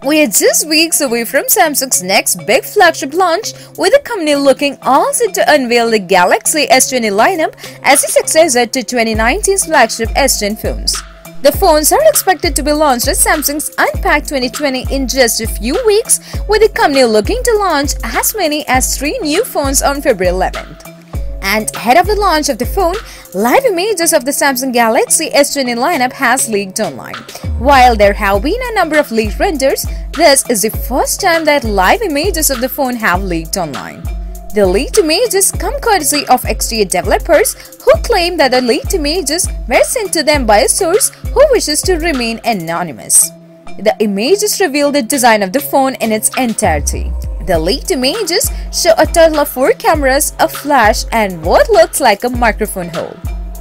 We are just weeks away from Samsung's next big flagship launch, with the company looking all set to unveil the Galaxy S20 lineup as a successor to 2019's flagship S10 phones. The phones are expected to be launched at Samsung's Unpacked 2020 in just a few weeks, with the company looking to launch as many as 3 new phones on February 11th. And ahead of the launch of the phone, live images of the Samsung Galaxy S20 lineup has leaked online. While there have been a number of leaked renders, this is the first time that live images of the phone have leaked online. The leaked images come courtesy of XDA developers who claim that the leaked images were sent to them by a source who wishes to remain anonymous. The images reveal the design of the phone in its entirety. The leaked images show a total of 4 cameras, a flash, and what looks like a microphone hole.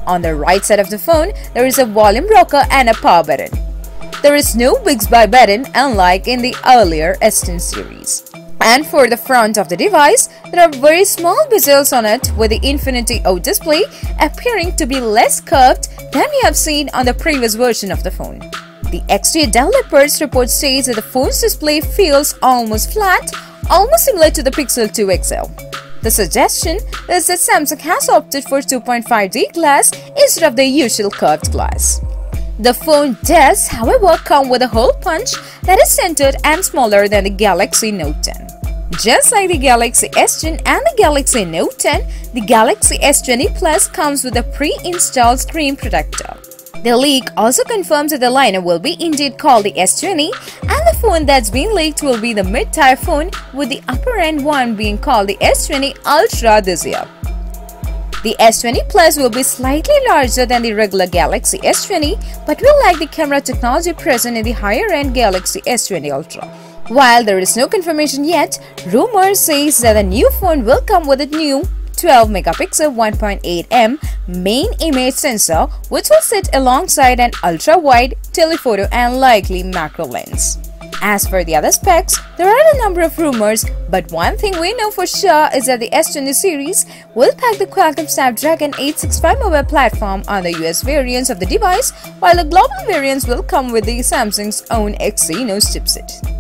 On the right side of the phone, there is a volume rocker and a power button. There is no Bixby button, unlike in the earlier S10 series. And for the front of the device, there are very small bezels on it, with the Infinity O display appearing to be less curved than we have seen on the previous version of the phone. The XDA developers report states that the phone's display feels almost flat, almost similar to the Pixel 2 XL. The suggestion is that Samsung has opted for 2.5D glass instead of the usual curved glass. The phone does, however, come with a hole punch that is centered and smaller than the Galaxy Note 10. Just like the Galaxy S10 and the Galaxy Note 10, the Galaxy S20 Plus comes with a pre-installed screen protector. The leak also confirms that the lineup will be indeed called the S20, and the phone that's been leaked will be the mid-tier phone, with the upper-end one being called the S20 Ultra this year. The S20 Plus will be slightly larger than the regular Galaxy S20, but will lack the camera technology present in the higher-end Galaxy S20 Ultra. While there is no confirmation yet, rumors say that the new phone will come with a new 12-megapixel 1.8mm main image sensor, which will sit alongside an ultra-wide telephoto and likely macro lens. As for the other specs, there are a number of rumors, but one thing we know for sure is that the S20 series will pack the Qualcomm Snapdragon 865 mobile platform on the US variants of the device, while the global variants will come with the Samsung's own Exynos chipset.